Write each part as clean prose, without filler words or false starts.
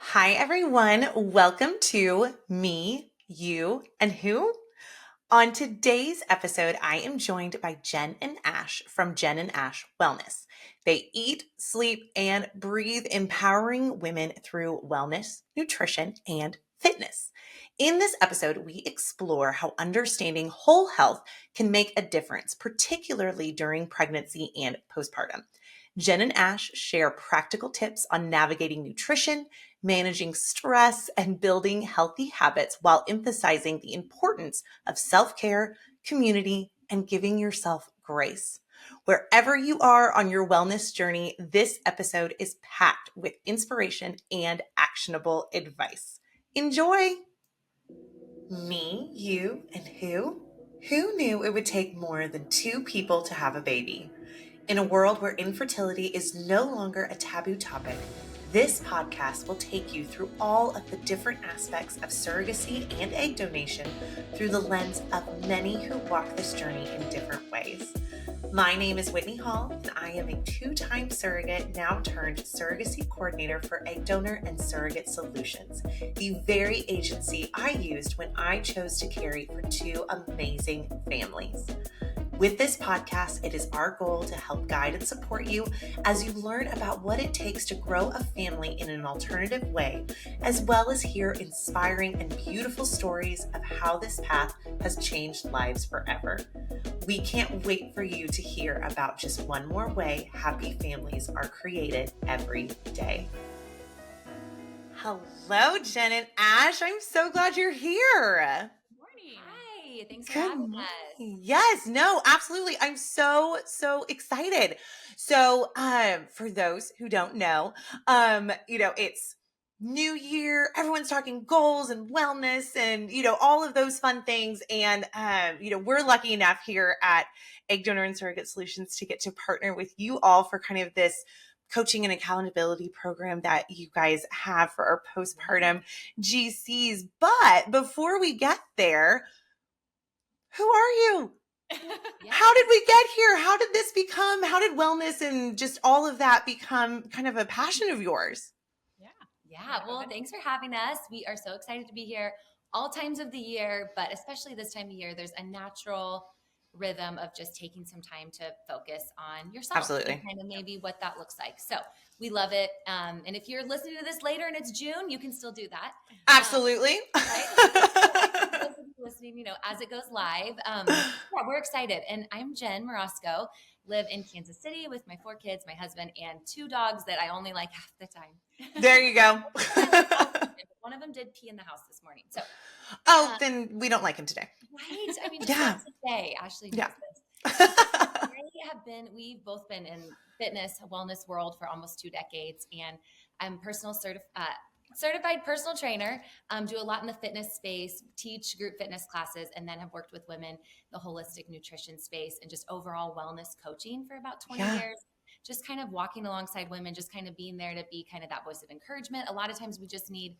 Hi, everyone. Welcome to Me, You, and Who. On today's episode, I am joined by Jenn and Ash from Jenn and Ash Wellness. They eat, sleep, and breathe empowering women through wellness, nutrition, and fitness. In this episode, we explore how understanding whole health can make a difference, particularly during pregnancy and postpartum. Jenn and Ash share practical tips on navigating nutrition, managing stress, and building healthy habits while emphasizing the importance of self-care, community, and giving yourself grace. Wherever you are on your wellness journey, this episode is packed with inspiration and actionable advice. Enjoy! Me, you, and who? Who knew it would take more than two people to have a baby? In a world where infertility is no longer a taboo topic, this podcast will take you through all of the different aspects of surrogacy and egg donation through the lens of many who walk this journey in different ways. My name is Whitney Hall, and I am a two-time surrogate, now turned surrogacy coordinator for Egg Donor and Surrogate Solutions, the very agency I used when I chose to carry for two amazing families. With this podcast, it is our goal to help guide and support you as you learn about what it takes to grow a family in an alternative way, as well as hear inspiring and beautiful stories of how this path has changed lives forever. We can't wait for you to hear about just one more way happy families are created every day. Hello, Jenn and Ash. I'm so glad you're here. Hi, thanks for Good having morning. us. Yes, no, absolutely. I'm so excited. So, for those who don't know, it's New Year. Everyone's talking goals and wellness and all of those fun things. And we're lucky enough here at Egg Donor and Surrogate Solutions to get to partner with you all for kind of this coaching and accountability program that you guys have for our postpartum GCs. But before we get there, who are you? Yeah. How did we get here? How did wellness and just all of that become kind of a passion of yours? Yeah. Well, thanks for having us. We are so excited to be here all times of the year, but especially this time of year, there's a natural rhythm of just taking some time to focus on yourself Absolutely. and kind of maybe what that looks like. So we love it. And if you're listening to this later and it's June, you can still do that. Absolutely. Right? Listening, as it goes live. Yeah, we're excited. And I'm Jenn Morosco, live in Kansas City with my 4 kids, my husband, and 2 dogs that I only like half the time. There you go. One of them did pee in the house this morning. So, then we don't like him today. right? I mean, just Yeah. once a day. Ashley knows Yeah. this. We've both been in fitness, wellness world for almost 2 decades, and I'm certified personal trainer, do a lot in the fitness space, teach group fitness classes, and then have worked with women, the holistic nutrition space, and just overall wellness coaching for about 20 years. Just kind of walking alongside women, just kind of being there to be kind of that voice of encouragement. A lot of times we just need,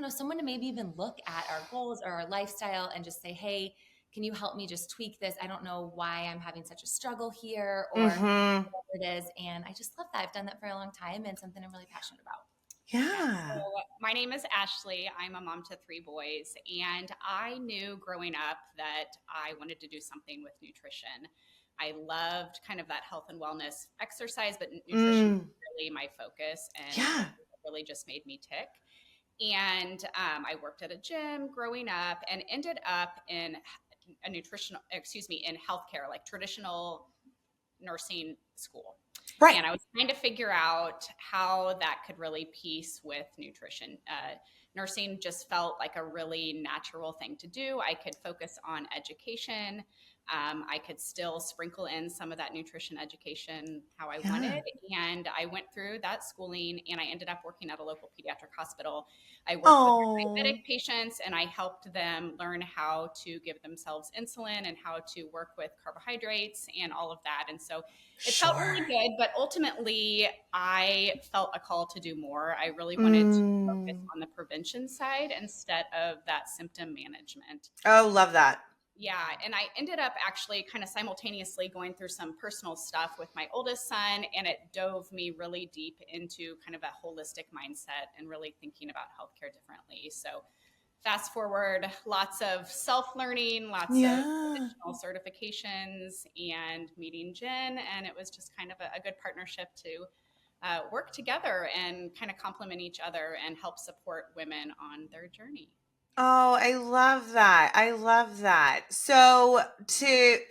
someone to maybe even look at our goals or our lifestyle and just say, hey, can you help me just tweak this? I don't know why I'm having such a struggle here or whatever it is. And I just love that. I've done that for a long time and something I'm really passionate about. Yeah. So my name is Ashley. I'm a mom to 3 boys, and I knew growing up that I wanted to do something with nutrition. I loved kind of that health and wellness exercise, but nutrition was really my focus, and it really just made me tick. And I worked at a gym growing up and ended up in in healthcare, like traditional nursing school. Right. And I was trying to figure out how that could really piece with nutrition. Nursing just felt like a really natural thing to do. I could focus on education. I could still sprinkle in some of that nutrition education how I wanted. And I went through that schooling and I ended up working at a local pediatric hospital. I worked with diabetic patients and I helped them learn how to give themselves insulin and how to work with carbohydrates and all of that. And so it felt really good, but ultimately I felt a call to do more. I really wanted to focus on the prevention side instead of that symptom management. Oh, love that. Yeah, and I ended up actually kind of simultaneously going through some personal stuff with my oldest son, and it dove me really deep into kind of a holistic mindset and really thinking about healthcare differently. So fast forward, lots of self-learning, lots of Yeah. additional certifications, and meeting Jen, and it was just kind of a good partnership to work together and kind of complement each other and help support women on their journey. Oh, I love that. I love that. So to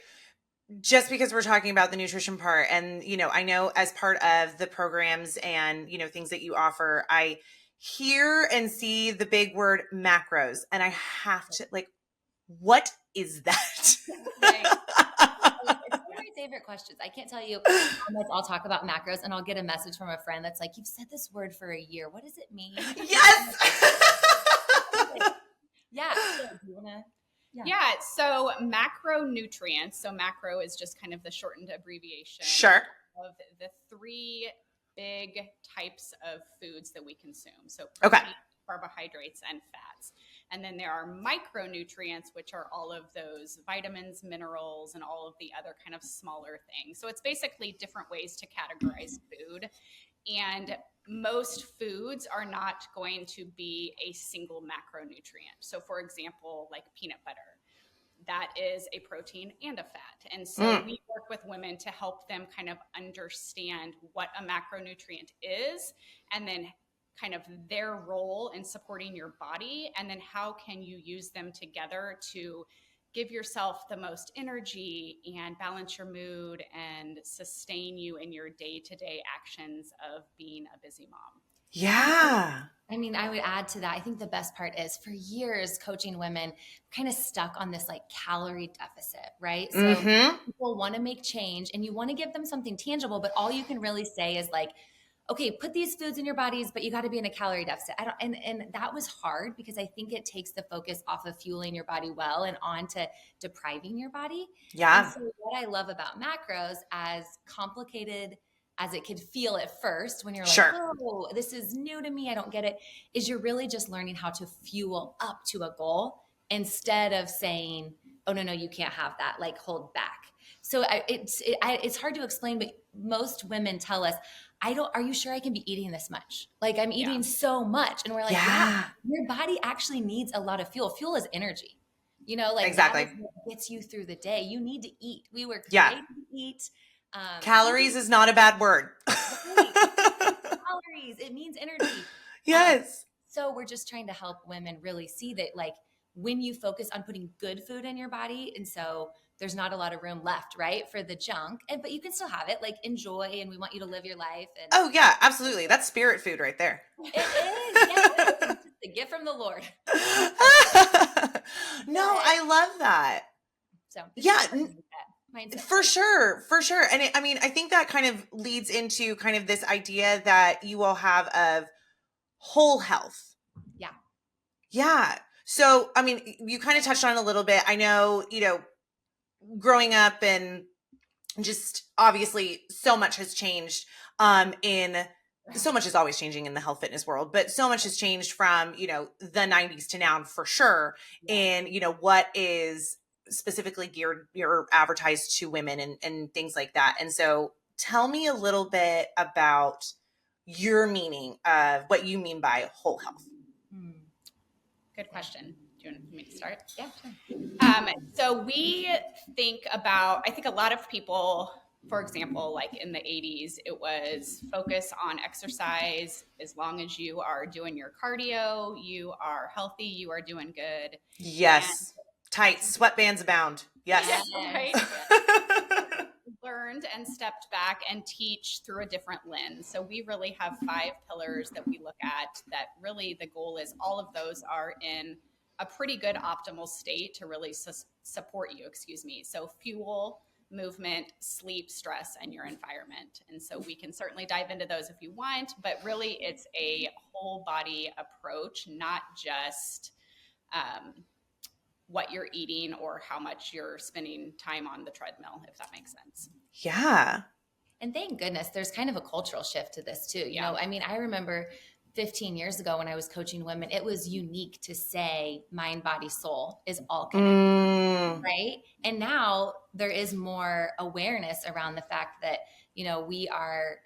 just because we're talking about the nutrition part and I know as part of the programs and things that you offer, I hear and see the big word macros, and I have to like, what is that? Right. It's one of my favorite questions. I can't tell you how much I'll talk about macros, and I'll get a message from a friend that's like, "You've said this word for a year. What does it mean?" Yes. Yeah. So do you wanna? Yeah, so macronutrients. So macro is just kind of the shortened abbreviation Sure. of the three big types of foods that we consume. So Okay. protein, carbohydrates, and fats. And then there are micronutrients, which are all of those vitamins, minerals, and all of the other kind of smaller things. So it's basically different ways to categorize food. And most foods are not going to be a single macronutrient. So, for example, like peanut butter, that is a protein and a fat. And so we work with women to help them kind of understand what a macronutrient is, and then kind of their role in supporting your body, and then how can you use them together to give yourself the most energy and balance your mood and sustain you in your day-to-day actions of being a busy mom. Yeah. I mean, I would add to that. I think the best part is for years coaching women kind of stuck on this like calorie deficit, right? So people want to make change and you want to give them something tangible, but all you can really say is like, okay, put these foods in your bodies, but you got to be in a calorie deficit. And that was hard because I think it takes the focus off of fueling your body well and on to depriving your body. Yeah. And so what I love about macros, as complicated as it could feel at first when you're like, Sure. oh, this is new to me, I don't get it, is you're really just learning how to fuel up to a goal instead of saying, oh, no, you can't have that, like hold back. So it's hard to explain, but most women tell us, are you sure I can be eating this much? Like I'm eating so much. And we're like, yeah, your body actually needs a lot of fuel. Fuel is energy, like exactly. that is what gets you through the day. You need to eat. We were Yeah. created to eat. Calories is not a bad word. Calories, it means energy. Yes. So we're just trying to help women really see that, like, when you focus on putting good food in your body, and so there's not a lot of room left, right, for the junk, but you can still have it, like enjoy, and we want you to live your life. And oh yeah, absolutely, that's spirit food right there. It is, yeah, it's just a gift from the Lord. No, I love that. So yeah, mindset. For sure. And I think that kind of leads into kind of this idea that you all have of whole health. Yeah. So, you kind of touched on it a little bit. I know, growing up and just obviously so much has changed so much is always changing in the health fitness world, but so much has changed from, the 90s to now for sure. And, what is specifically geared or advertised to women and things like that. And so tell me a little bit about your meaning of what you mean by whole health. Good question. Do you want me to start? Yeah, sure. So we think about, I think a lot of people, for example, like in the 80s, it was focus on exercise. As long as you are doing your cardio, you are healthy, you are doing good. Yes. Tight sweatbands abound. Yes. Right. Learned and stepped back and teach through a different lens. So we really have 5 pillars that we look at that really the goal is all of those are in a pretty good optimal state to really support you, So fuel, movement, sleep, stress, and your environment. And so we can certainly dive into those if you want, but really it's a whole body approach, not just what you're eating or how much you're spending time on the treadmill, if that makes sense. Yeah. And thank goodness there's kind of a cultural shift to this too. You know, I remember 15 years ago when I was coaching women, it was unique to say mind, body, soul is all connected. Right. And now there is more awareness around the fact that, we are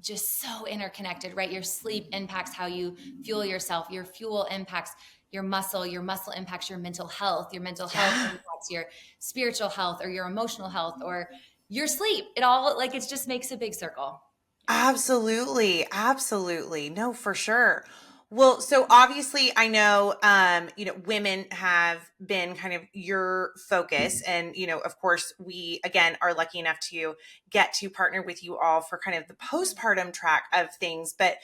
just so interconnected, right? Your sleep impacts how you fuel yourself. Your fuel impacts your muscle impacts your mental health. Your mental health impacts your spiritual health or your emotional health or your sleep. It all it just makes a big circle. Absolutely. Absolutely. No, for sure. Well, so obviously I know, women have been kind of your focus and, of course we, again, are lucky enough to get to partner with you all for kind of the postpartum track of things. But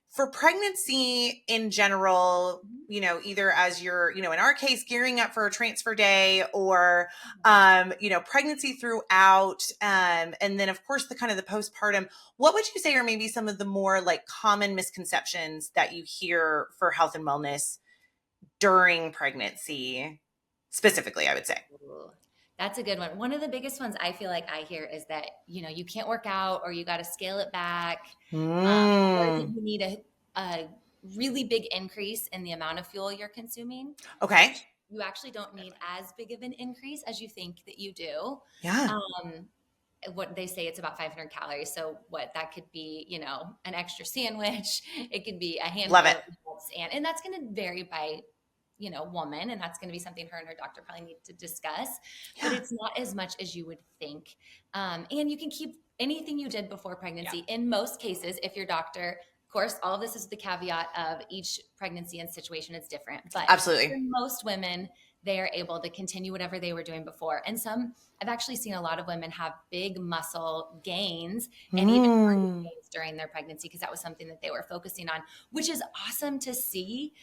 for pregnancy in general, either as you're, in our case, gearing up for a transfer day or, pregnancy throughout, and then of course the kind of the postpartum, what would you say are maybe some of the more like common misconceptions that you hear for health and wellness during pregnancy specifically, I would say? Ooh, that's a good one. One of the biggest ones I feel like I hear is that, you can't work out or you got to scale it back. Or that Mm. you need a really big increase in the amount of fuel you're consuming. Okay. You actually don't need as big of an increase as you think that you do. Yeah. What they say, it's about 500 calories. So what that could be, an extra sandwich. It could be a Love handful it. of nuts, and that's going to vary by woman, and that's going to be something her and her doctor probably need to discuss. But Yeah. it's not as much as you would think. And you can keep anything you did before pregnancy. In most cases, if your doctor, of course, all of this is the caveat of each pregnancy and situation is different. But for Absolutely. most women, they are able to continue whatever they were doing before. And I've actually seen a lot of women have big muscle gains and even gains during their pregnancy because that was something that they were focusing on, which is awesome to see.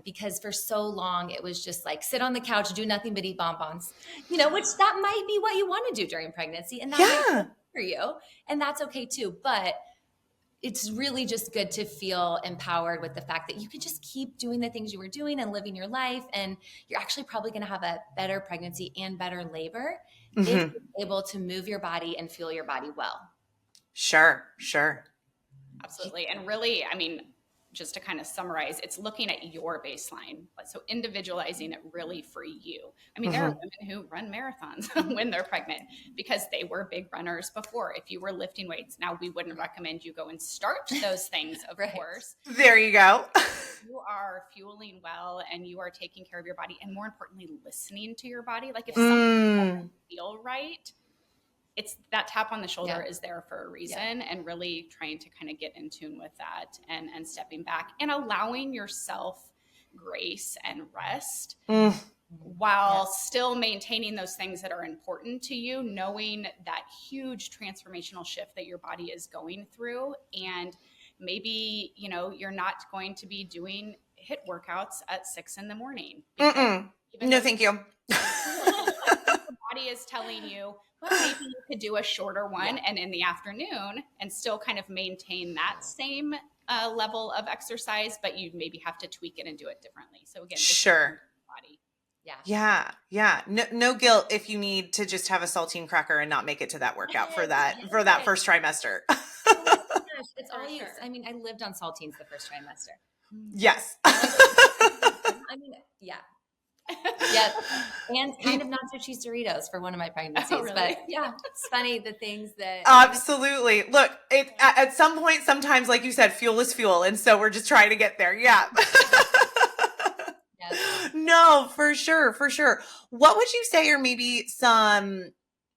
Because for so long it was just like sit on the couch, do nothing but eat bonbons, which that might be what you want to do during pregnancy, and that might work for you, and that's okay too. But it's really just good to feel empowered with the fact that you can just keep doing the things you were doing and living your life, and you're actually probably going to have a better pregnancy and better labor if you're able to move your body and fuel your body well. Sure. Absolutely. And really, just to kind of summarize, it's looking at your baseline. So individualizing it really for you. There are women who run marathons when they're pregnant because they were big runners before. If you were lifting weights, now we wouldn't recommend you go and start those things, of course. There you go. You are fueling well and you are taking care of your body, and more importantly, listening to your body. Like if something doesn't feel right, it's that tap on the shoulder is there for a reason, and really trying to kind of get in tune with that and stepping back and allowing yourself grace and rest while still maintaining those things that are important to you, knowing that huge transformational shift that your body is going through. And maybe, you're not going to be doing HIIT workouts at 6 a.m. No, thank you. The body is telling you, well, maybe you could do a shorter one and in the afternoon and still kind of maintain that same level of exercise, but you maybe have to tweak it and do it differently. So again, sure. Body. Yeah. No guilt if you need to just have a saltine cracker and not make it to that workout for that first trimester. Oh my gosh, it's all you. I lived on saltines the first trimester. Yes. Yeah. Yeah, and kind of nacho cheese Doritos for one of my pregnancies. Oh, really? But yeah, it's funny the things that. Absolutely. Look, at some point, sometimes, like you said, fuel is fuel, and so we're just trying to get there. Yeah. No, for sure. What would you say are maybe some,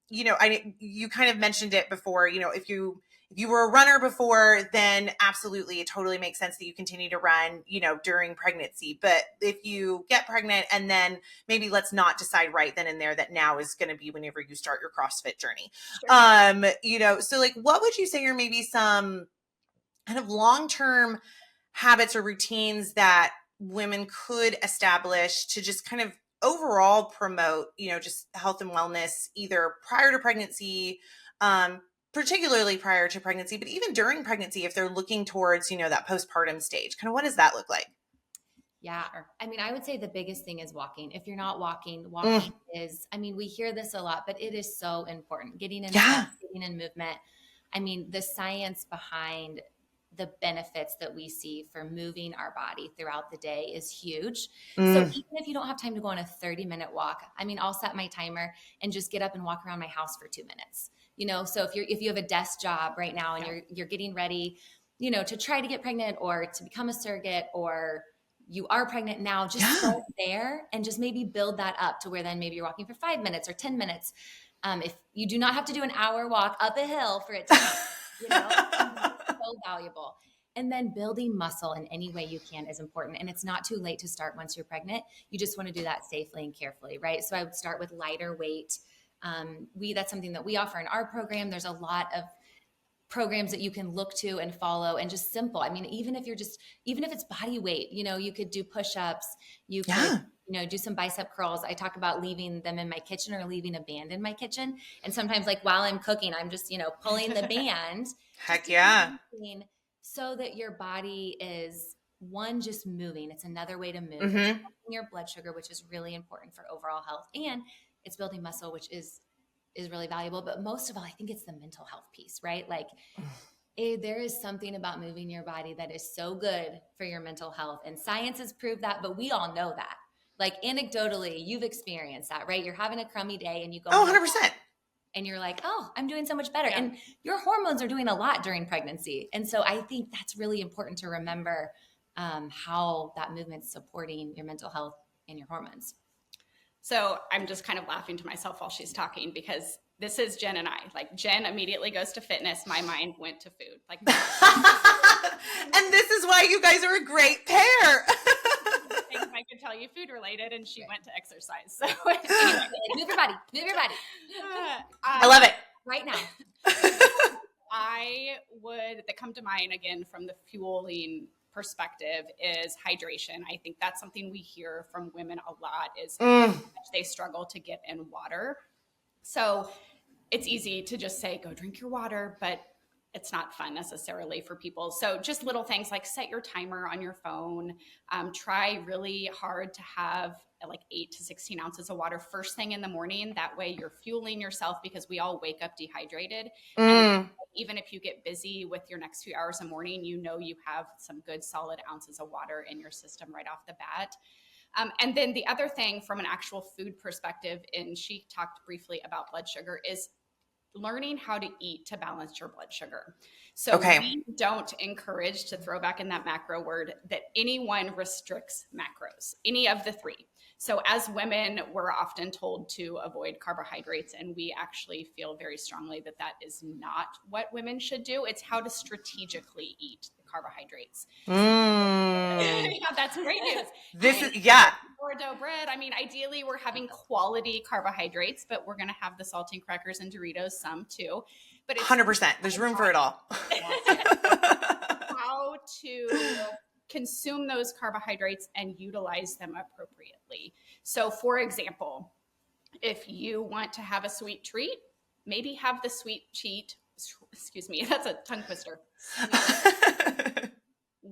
you kind of mentioned it before, if you were a runner before, then absolutely, it totally makes sense that you continue to run, during pregnancy. But if you get pregnant and then maybe let's not decide right then and there that now is going to be whenever you start your CrossFit journey. Sure. So like, what would you say are maybe some kind of long-term habits or routines that women could establish to just kind of overall promote, just health and wellness, either prior to pregnancy, particularly prior to pregnancy, but even during pregnancy, if they're looking towards, that postpartum stage, kind of what does that look like? Yeah. I would say the biggest thing is walking. If you're not walking is, we hear this a lot, but it is so important. Getting in steps, getting in movement. The science behind the benefits that we see for moving our body throughout the day is huge. So Mm. even if you don't have time to go on a 30-minute walk, I mean, I'll set my timer and just get up and walk around my house for 2 minutes. So if you have a desk job right now and you're getting ready, to try to get pregnant or to become a surrogate, or you are pregnant now, just start there and just maybe build that up to where then maybe you're walking for 5 minutes or 10 minutes. If you do not have to do an hour walk up a hill for it to it's so valuable. And then building muscle in any way you can is important. And it's not too late to start once you're pregnant. You just want to do that safely and carefully, right? So I would start with lighter weight. That's something that we offer in our program. There's a lot of programs that you can look to and follow, and just simple. I mean, even if it's body weight, you could do push-ups, you could, do some bicep curls. I talk about leaving them in my kitchen or leaving a band in my kitchen. And sometimes like while I'm cooking, I'm just, pulling the band. Heck yeah. So that your body is just moving. It's another way to move. Mm-hmm. It's your blood sugar, which is really important for overall health. And it's building muscle, which is really valuable. But most of all, I think it's the mental health piece, right? Like there is something about moving your body that is so good for your mental health. And science has proved that, but we all know that. Like anecdotally, you've experienced that, right? You're having a crummy day and you go, 100%. And you're like, oh, I'm doing so much better. Yeah. And your hormones are doing a lot during pregnancy. And so I think that's really important to remember how that movement's supporting your mental health and your hormones. So I'm just kind of laughing to myself while she's talking, because this is Jenn and I. Like, Jenn immediately goes to fitness. My mind went to food. Like, and this is why you guys are a great pair. Things I could tell you food related, and she went to exercise. So anyway, move your body. I love it right now. That come to mind again from the fueling perspective is hydration. I think that's something we hear from women a lot is how much they struggle to get in water. So it's easy to just say, go drink your water, but it's not fun necessarily for people. So just little things like set your timer on your phone. Try really hard to have like 8 to 16 ounces of water first thing in the morning. That way you're fueling yourself, because we all wake up dehydrated. And even if you get busy with your next few hours of morning, you have some good solid ounces of water in your system right off the bat. And then the other thing from an actual food perspective, and she talked briefly about blood sugar, is learning how to eat to balance your blood sugar. So we don't encourage, to throw back in that macro word, that anyone restricts macros, any of the three. So as women, we're often told to avoid carbohydrates, and we actually feel very strongly that that is not what women should do. It's how to strategically eat the carbohydrates. Yeah, that's great news. Sourdough bread. I mean, ideally, we're having quality carbohydrates, but we're going to have the saltine crackers and Doritos, some too. But it's 100%. There's room for it all. How to consume those carbohydrates and utilize them appropriately. So, for example, if you want to have a sweet treat, maybe have the sweet treat. Excuse me, that's a tongue twister.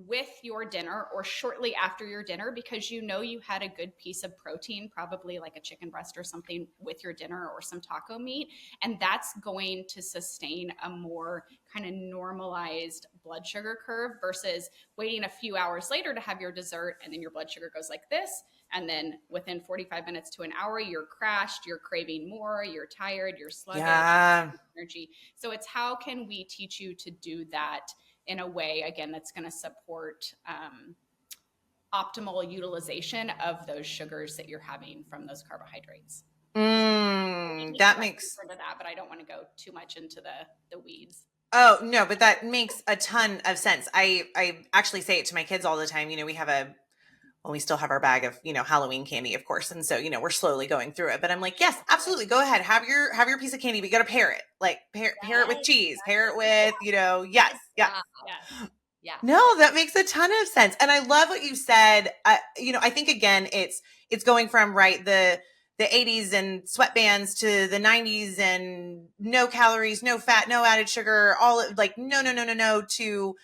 With your dinner or shortly after your dinner, because you had a good piece of protein, probably like a chicken breast or something with your dinner, or some taco meat. And that's going to sustain a more kind of normalized blood sugar curve versus waiting a few hours later to have your dessert, and then your blood sugar goes like this. And then within 45 minutes to an hour, you're crashed, you're craving more, you're tired, you're sluggish, energy. So it's how can we teach you to do that in a way, again, that's going to support optimal utilization of those sugars that you're having from those carbohydrates. That makes into that, but I don't want to go too much into the weeds. Oh, no, but that makes a ton of sense. I actually say it to my kids all the time. We still have our bag of, Halloween candy, of course. And so, we're slowly going through it, but I'm like, yes, absolutely. Go ahead. Have your piece of candy. We got to pair it, like pair it with cheese, pair it with, yes. Yeah. No, that makes a ton of sense. And I love what you said. I think again, it's going from the 80s and sweatbands to the 90s and no calories, no fat, no added sugar, all like, no, to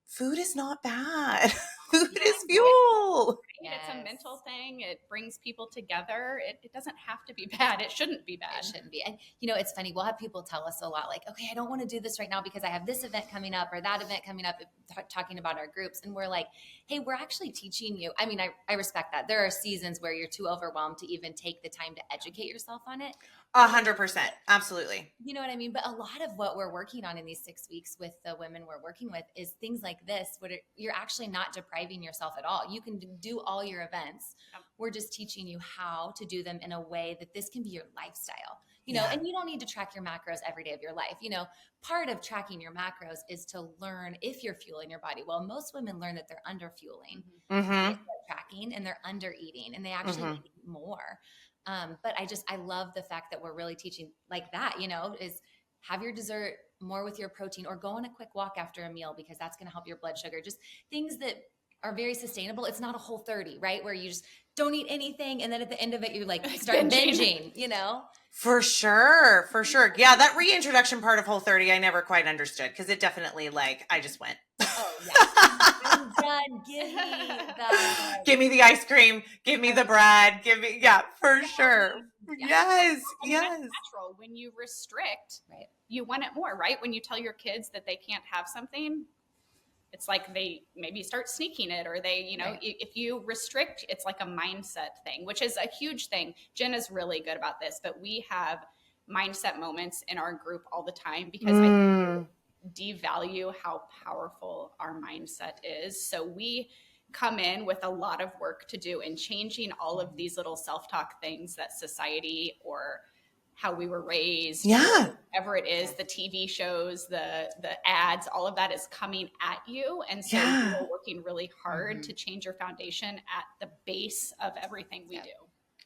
food is not bad. Food is fuel. It's a mental thing. It brings people together. It doesn't have to be bad. It shouldn't be bad. It shouldn't be. And it's funny. We'll have people tell us a lot like, okay, I don't want to do this right now because I have this event coming up or that event coming up, talking about our groups. And we're like, hey, we're actually teaching you. I mean, I respect that. There are seasons where you're too overwhelmed to even take the time to educate yourself on it. 100%. Absolutely. You know what I mean? But a lot of what we're working on in these 6 weeks with the women we're working with is things like this, where you're actually not depriving yourself at all. You can do all your events. We're just teaching you how to do them in a way that this can be your lifestyle, and you don't need to track your macros every day of your life. Part of tracking your macros is to learn if you're fueling your body. Well, most women learn that they're under fueling, they start tracking, and they're under eating, and they actually need to eat more. But I love the fact that we're really teaching like that, is have your dessert more with your protein, or go on a quick walk after a meal, because that's going to help your blood sugar. Just things that are very sustainable. It's not a Whole30, right? Where you just don't eat anything. And then at the end of it, you start binging, For sure. For sure. Yeah. That reintroduction part of Whole30, I never quite understood, because it definitely I just went. Oh yeah. I'm done. Give me the ice cream. Give me the bread. For sure. Yes. Yes. That's natural. When you restrict, right, you want it more, right? When you tell your kids that they can't have something, it's like they maybe start sneaking it, or they, right. If you restrict, it's like a mindset thing, which is a huge thing. Jen is really good about this, but we have mindset moments in our group all the time, because I devalue how powerful our mindset is. So we come in with a lot of work to do in changing all of these little self-talk things that society, or how we were raised, whatever it is, the TV shows, the ads, all of that is coming at you. And so we're working really hard to change your foundation at the base of everything we do.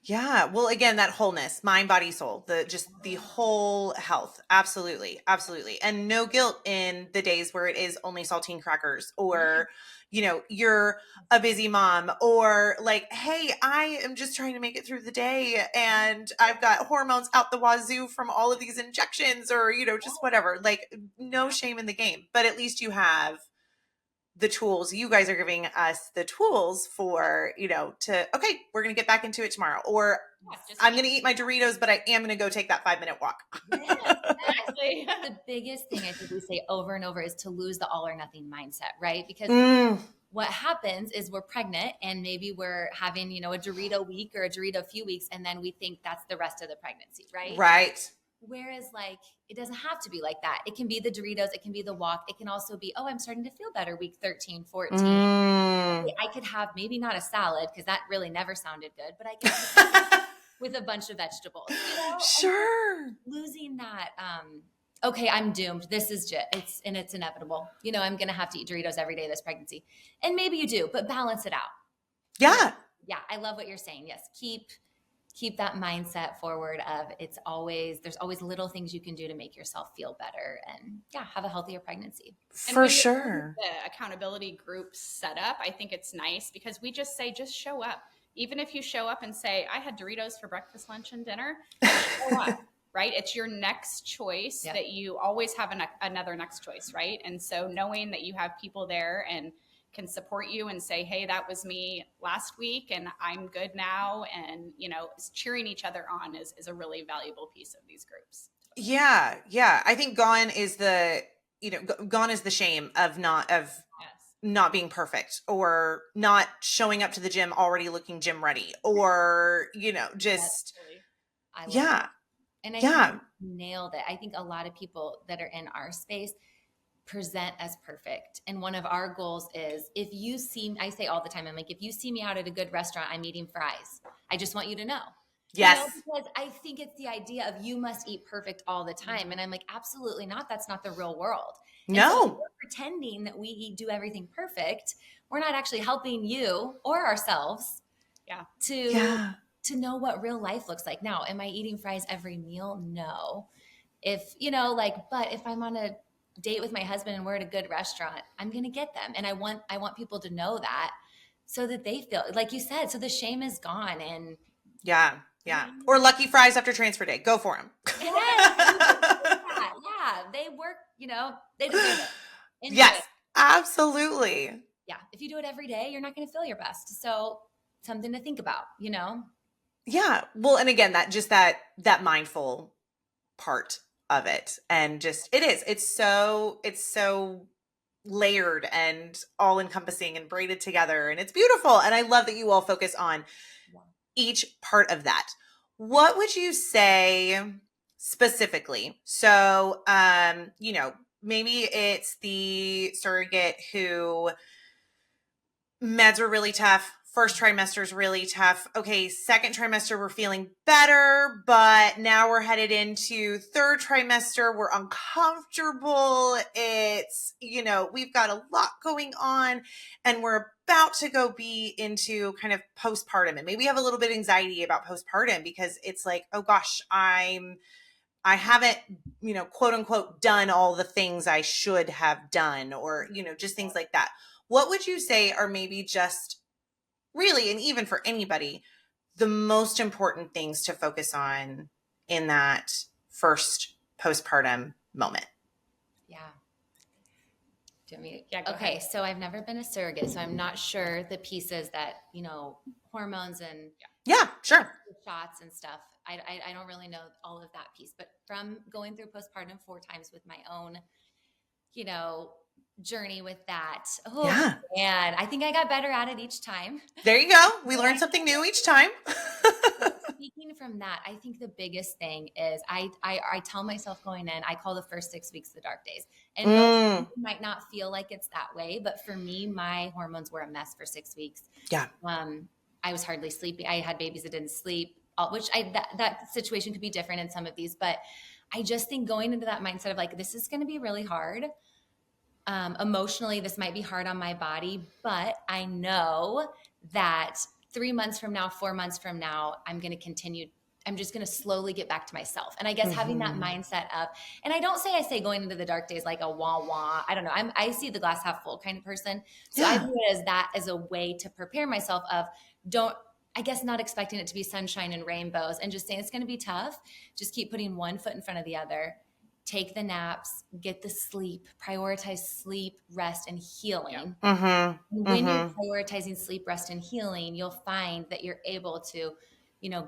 Yeah. Well, again, that wholeness, mind, body, soul, the whole health. Absolutely. Absolutely. And no guilt in the days where it is only saltine crackers, or, you're a busy mom, or hey, I am just trying to make it through the day and I've got hormones out the wazoo from all of these injections, or, just whatever, no shame in the game, but at least you have the tools. You guys are giving us the tools for, okay, we're going to get back into it tomorrow, or I'm going to eat my Doritos, but I am going to go take that 5-minute walk. Exactly. The biggest thing I think we say over and over is to lose the all or nothing mindset, right? Because what happens is we're pregnant, and maybe we're having, a Dorito week or a Dorito few weeks, and then we think that's the rest of the pregnancy, right? Right. Whereas it doesn't have to be like that. It can be the Doritos. It can be the walk. It can also be, I'm starting to feel better week 13, 14. I could have maybe not a salad, because that really never sounded good, but I can have with a bunch of vegetables. Sure. Losing that, okay, I'm doomed. This is just, it's inevitable. I'm going to have to eat Doritos every day this pregnancy. And maybe you do, but balance it out. Yeah. Yeah. I love what you're saying. Yes. Keep that mindset forward of there's always little things you can do to make yourself feel better, and have a healthier pregnancy. For sure. The accountability group set up, I think it's nice, because we just say, just show up. Even if you show up and say, I had Doritos for breakfast, lunch, and dinner, show up, right? It's your next choice. That you always have another next choice, right? And so knowing that you have people there and can support you and say, hey, that was me last week and I'm good now. And, cheering each other on is a really valuable piece of these groups. Yeah. Yeah. I think gone is the shame of not being perfect, or not showing up to the gym already looking gym ready, or, just, I love it. And I think you nailed it. I think a lot of people that are in our space present as perfect. And one of our goals is, I say all the time, I'm like, if you see me out at a good restaurant, I'm eating fries. I just want you to know. Yes. Because I think it's the idea of you must eat perfect all the time. And I'm like, absolutely not. That's not the real world. And no. So we're pretending that we do everything perfect. We're not actually helping you or ourselves to know what real life looks like. Now, am I eating fries every meal? No. But if I'm on a date with my husband and we're at a good restaurant, I'm going to get them. And I want people to know that, so that they feel, like you said, so the shame is gone. And yeah. Or lucky fries after transfer day. Go for them. Yeah. They work, they deserve it. Enjoy yes, it. absolutely. Yeah. If you do it every day, you're not going to feel your best. So something to think about, Yeah. Well, and again, that mindful part of it. And just, it's so layered and all encompassing and braided together. And it's beautiful. And I love that you all focus on each part of that. What would you say specifically? So, maybe it's the surrogate who meds are really tough. First trimester is really tough. Okay, second trimester, we're feeling better, but now we're headed into third trimester. We're uncomfortable. It's, we've got a lot going on, and we're about to go be into kind of postpartum. And maybe we have a little bit of anxiety about postpartum because it's like, oh gosh, I haven't, quote unquote, done all the things I should have done, or, just things like that. What would you say are maybe just really, and even for anybody, the most important things to focus on in that first postpartum moment? Yeah. Do you want me to- Yeah, go okay, ahead. so I've never been a surrogate, so I'm not sure the pieces that, hormones and Yeah, sure. shots and stuff. I don't really know all of that piece, but from going through postpartum 4 times with my own, journey with that. Oh, Yeah. man, I think I got better at it each time. There you go. We learn something new each time. Speaking from that, I think the biggest thing is I tell myself going in, I call the first 6 weeks the dark days. And most people might not feel like it's that way, but for me, my hormones were a mess for 6 weeks. Yeah. I was hardly sleeping. I had babies that didn't sleep, which that situation could be different in some of these, but I just think going into that mindset of like, this is going to be really hard. Emotionally, this might be hard on my body, but I know that 3 months from now, 4 months from now, I'm going to continue. I'm just going to slowly get back to myself. And I guess having that mindset of, and I say going into the dark days like a wah wah. I don't know. I see the glass half full kind of person. So I view it as that as a way to prepare myself of I guess not expecting it to be sunshine and rainbows and just saying it's going to be tough. Just keep putting one foot in front of the other. Take the naps, get the sleep, prioritize sleep, rest, and healing. When you're prioritizing sleep, rest, and healing, you'll find that you're able to,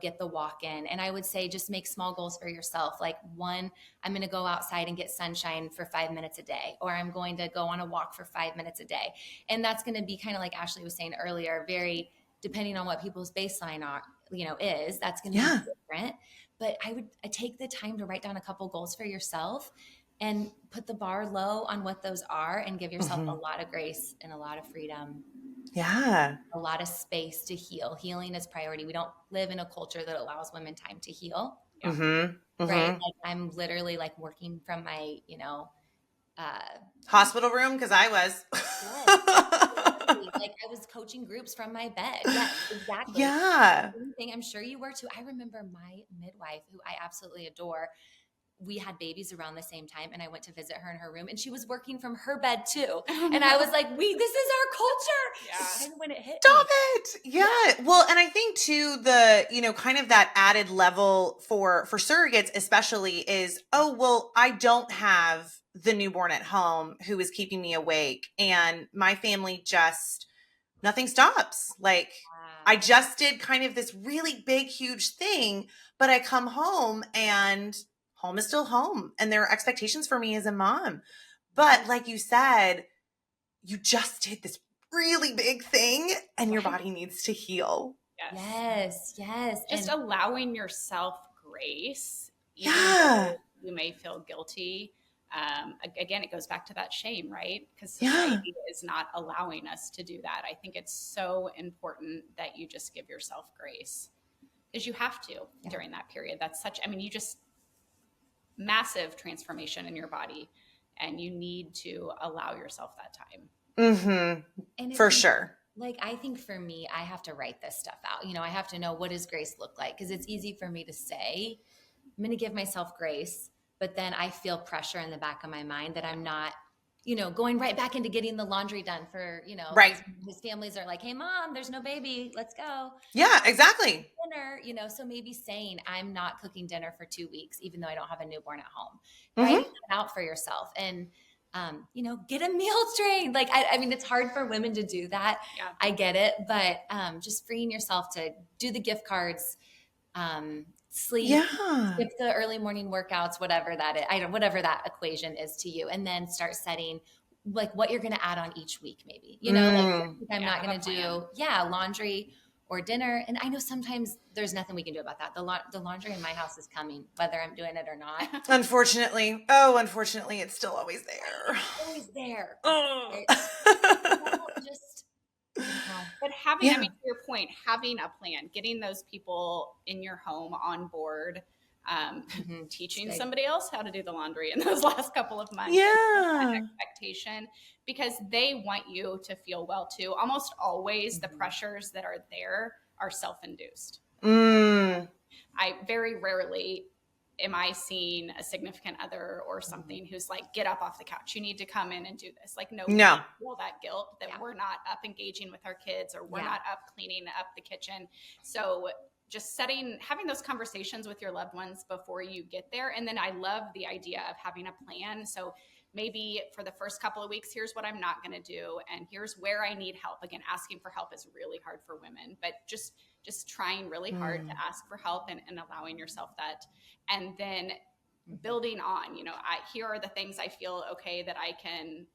get the walk in. And I would say just make small goals for yourself. Like one, I'm going to go outside and get sunshine for 5 minutes a day, or I'm going to go on a walk for 5 minutes a day. And that's going to be kind of like Ashley was saying earlier, very depending on what people's baseline are, is, that's going to be different. But I take the time to write down a couple goals for yourself and put the bar low on what those are and give yourself a lot of grace and a lot of freedom. Yeah. A lot of space to heal. Healing is priority. We don't live in a culture that allows women time to heal. Right? Like I'm literally like working from my, hospital room because I was. Like I was coaching groups from my bed. Yeah, exactly. Yeah. I'm sure you were too. I remember my midwife, who I absolutely adore. We had babies around the same time, and I went to visit her in her room, and she was working from her bed too. And I was like, this is our culture. Yeah. And when it hit Stop me, it. Yeah. Well, and I think too, the, kind of that added level for surrogates, especially is, oh, well, I don't have the newborn at home who is keeping me awake, and my family nothing stops. Like I just did kind of this really big, huge thing, but I come home and home is still home, and there are expectations for me as a mom. But like you said, you just did this really big thing and your body needs to heal. Yes. Just allowing yourself grace, even Yeah. though you may feel guilty. Again, it goes back to that shame, right? Because society is not allowing us to do that. I think it's so important that you just give yourself grace, because you have to during that period. That's you just massive transformation in your body, and you need to allow yourself that time. And for sure. Like, I think for me, I have to write this stuff out. I have to know, what does grace look like? Because it's easy for me to say, I'm going to give myself grace, but then I feel pressure in the back of my mind that I'm not, going right back into getting the laundry done for, right. His families are like, hey mom, there's no baby. Let's go. Yeah, exactly. Dinner, so maybe saying I'm not cooking dinner for 2 weeks, even though I don't have a newborn at home, Mm-hmm. writing that out for yourself. And get a meal train. Like, I mean, it's hard for women to do that. Yeah. I get it. But just freeing yourself to do the gift cards, sleep, Yeah. skip the early morning workouts, whatever that is, whatever that equation is to you, and then start setting like what you're going to add on each week, maybe, like I'm not going to do, laundry or dinner. And I know sometimes there's nothing we can do about that. The laundry in my house is coming, whether I'm doing it or not. Unfortunately. Unfortunately, it's still always there. It's always there. Oh. Just, yeah. But having, Yeah. I mean, to your point, having a plan, getting those people in your home on board, teaching somebody else how to do the laundry in those last couple of months. Yeah. Expectation, because they want you to feel well too. Almost always the pressures that are there are self-induced. I very rarely am I seeing a significant other or something who's like, get up off the couch. You need to come in and do this. Like, no. Feel that guilt that we're not up engaging with our kids, or we're not up cleaning up the kitchen. So just having those conversations with your loved ones before you get there. And then I love the idea of having a plan. So maybe for the first couple of weeks, here's what I'm not going to do. And here's where I need help. Again, asking for help is really hard for women, but just trying really hard to ask for help and allowing yourself that. And then building on, here are the things I feel okay that I can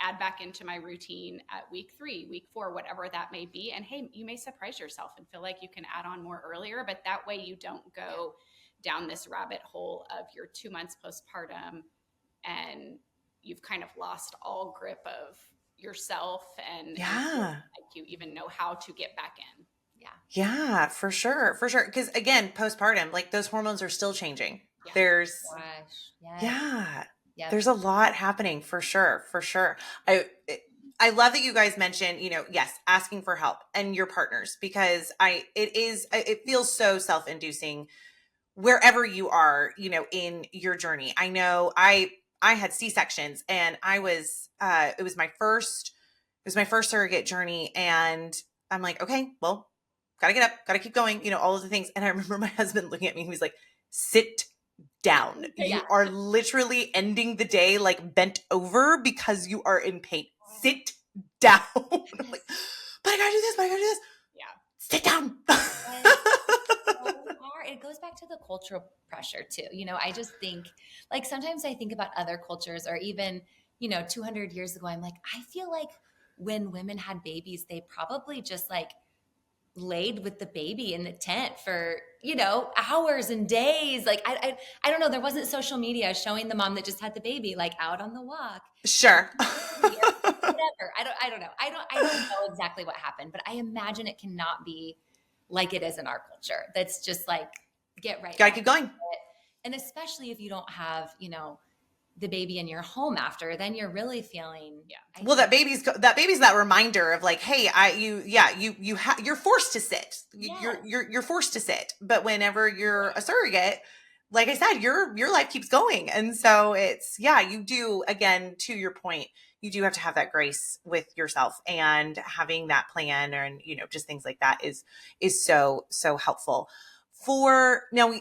add back into my routine at week 3, week 4, whatever that may be. And hey, you may surprise yourself and feel like you can add on more earlier, but that way you don't go down this rabbit hole of your 2 months postpartum and you've kind of lost all grip of yourself and like you even know how to get back in. Yeah, for sure. For sure. Because again, postpartum, like those hormones are still changing. Yeah. There's, Yep. there's a lot happening for sure. For sure. I love that you guys mentioned, yes, asking for help and your partners, because it feels so self-inducing wherever you are, in your journey. I know I had C-sections and it was my first surrogate journey. And I'm like, okay, well, gotta get up, gotta keep going, all of the things. And I remember my husband looking at me, he was like, sit down. You are literally ending the day like bent over because you are in pain. Sit down. I'm like, but I gotta do this. Yeah. Sit down. It goes back to the cultural pressure too. I just think like sometimes I think about other cultures or even, 200 years ago, I'm like, I feel like when women had babies, they probably just like laid with the baby in the tent for, hours and days. Like, I don't know. There wasn't social media showing the mom that just had the baby, like out on the walk. Sure. Whatever. I don't know. I don't know exactly what happened, but I imagine it cannot be like it is in our culture. That's just like, get right. Gotta keep going. And especially if you don't have, the baby in your home after, then you're really feeling, well, that baby's that reminder of like, hey, you're forced to sit. You're forced to sit. But whenever you're a surrogate, like I said, your life keeps going. And so it's, you do, again, to your point, you do have to have that grace with yourself, and having that plan and, just things like that is so, so helpful. For now,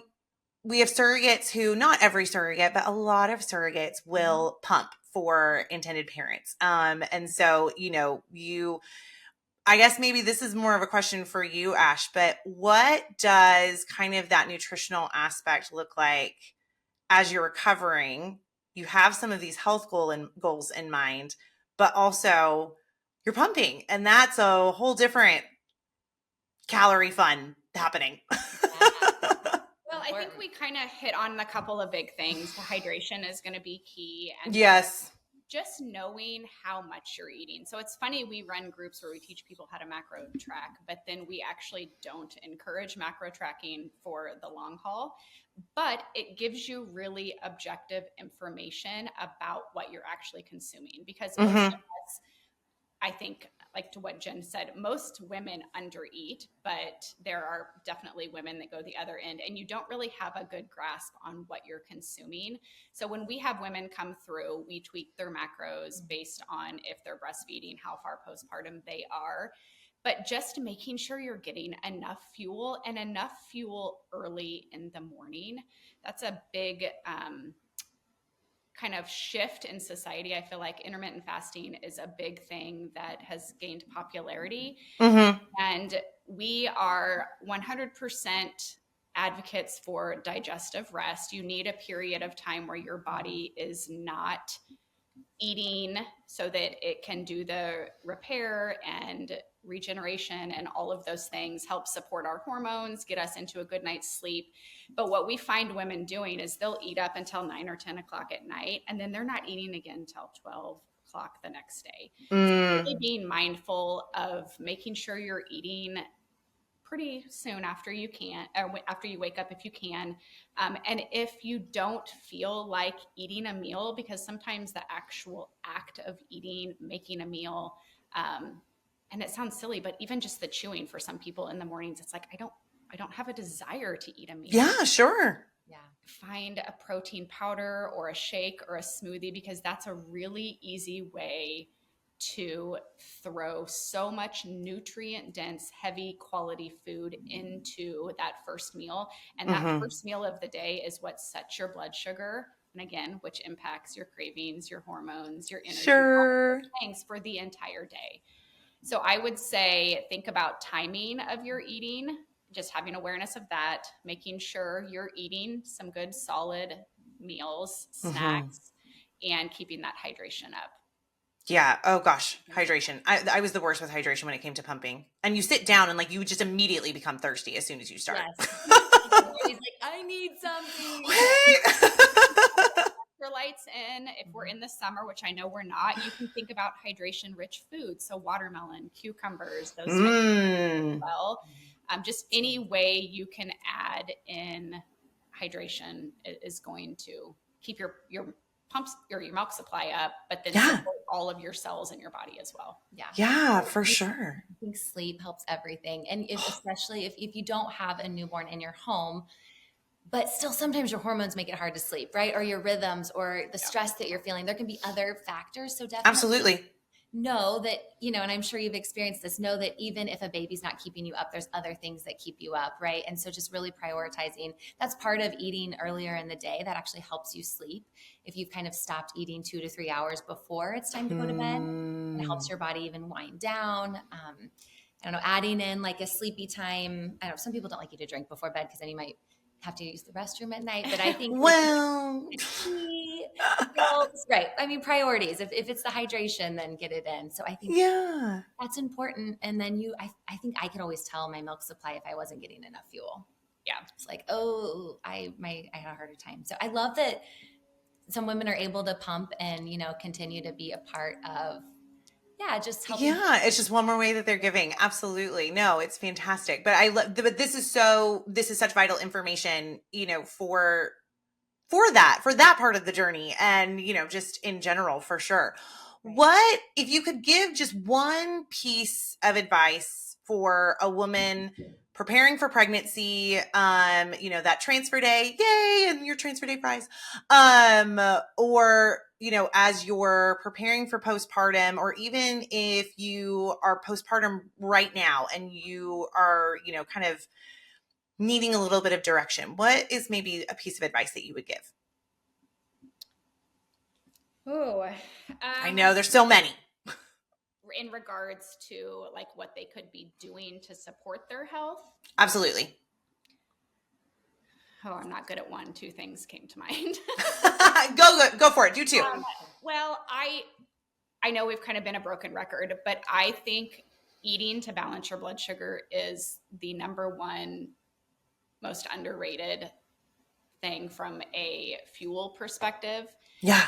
we have surrogates who, not every surrogate, but a lot of surrogates will pump for intended parents. And so, I guess maybe this is more of a question for you, Ash, but what does kind of that nutritional aspect look like as you're recovering? You have some of these health goals in mind, but also you're pumping, and that's a whole different calorie fun happening. Well, I think we kind of hit on a couple of big things. The hydration is going to be key. And yes. Just knowing how much you're eating. So it's funny, we run groups where we teach people how to macro track, but then we actually don't encourage macro tracking for the long haul. But it gives you really objective information about what you're actually consuming, because most of us, I think, like to what Jen said, most women undereat, but there are definitely women that go the other end, and you don't really have a good grasp on what you're consuming. So when we have women come through, we tweak their macros based on if they're breastfeeding, how far postpartum they are, but just making sure you're getting enough fuel, and enough fuel early in the morning. That's a big kind of shift in society. I feel like intermittent fasting is a big thing that has gained popularity. Mm-hmm. And we are 100% advocates for digestive rest. You need a period of time where your body is not eating so that it can do the repair and regeneration and all of those things, help support our hormones, get us into a good night's sleep. But what we find women doing is they'll eat up until 9 or 10 o'clock at night, and then they're not eating again until 12 o'clock the next day. So Mm. really being mindful of making sure you're eating pretty soon after you can, or after you wake up if you can. And if you don't feel like eating a meal, because sometimes the actual act of eating, making a meal, and it sounds silly, but even just the chewing for some people in the mornings, it's like, I don't have a desire to eat a meal. Yeah, sure. Yeah. Find a protein powder or a shake or a smoothie, because that's a really easy way to throw so much nutrient dense, heavy quality food into that first meal. And that Mm-hmm. first meal of the day is what sets your blood sugar. And again, which impacts your cravings, your hormones, your energy, all Sure. those things for the entire day. So I would say think about timing of your eating, just having awareness of that, making sure you're eating some good solid meals, Mm-hmm. snacks, and keeping that hydration up. Yeah. Oh gosh, hydration. I was the worst with hydration when it came to pumping. And you sit down and like you just immediately become thirsty as soon as you start. Yes. Always like, I need something. Electrolytes in, if we're in the summer, which I know we're not, you can think about hydration rich foods. So watermelon, cucumbers, those types as well. Just any way you can add in hydration is going to keep your pumps or your milk supply up, but then Yeah. support all of your cells in your body as well. Yeah. Yeah, for sure. I think sleep helps everything. And especially if you don't have a newborn in your home, but still sometimes your hormones make it hard to sleep, right? Or your rhythms or the stress that you're feeling. There can be other factors. So definitely Absolutely. know that, and I'm sure you've experienced this, know that even if a baby's not keeping you up, there's other things that keep you up, right? And so just really prioritizing, that's part of eating earlier in the day. That actually helps you sleep. If you've kind of stopped eating 2 to 3 hours before it's time to go to bed, it helps your body even wind down. I don't know, adding in like a sleepy time. I don't know, some people don't like you to drink before bed because then you might have to use the restroom at night, but I think well, right. I mean, priorities. If it's the hydration, then get it in. So I think yeah. that's important. And then I think I could always tell my milk supply if I wasn't getting enough fuel. Yeah. It's like, oh, I had a harder time. So I love that some women are able to pump and, continue to be a part of, just helping. Yeah, it's just one more way that they're giving. Absolutely. No, it's fantastic. But but this is such vital information, for that part of the journey and, just in general, for sure. Right. What, if you could give just one piece of advice for a woman preparing for pregnancy, that transfer day, yay, and your transfer day prize, or, as you're preparing for postpartum, or even if you are postpartum right now and you are, kind of needing a little bit of direction, what is maybe a piece of advice that you would give? Oh, I know there's so many. In regards to like what they could be doing to support their health. Absolutely. Oh, I'm not good at one. 2 things came to mind. Go for it. Do 2. Well, I know we've kind of been a broken record, but I think eating to balance your blood sugar is the number one most underrated thing from a fuel perspective. Yeah.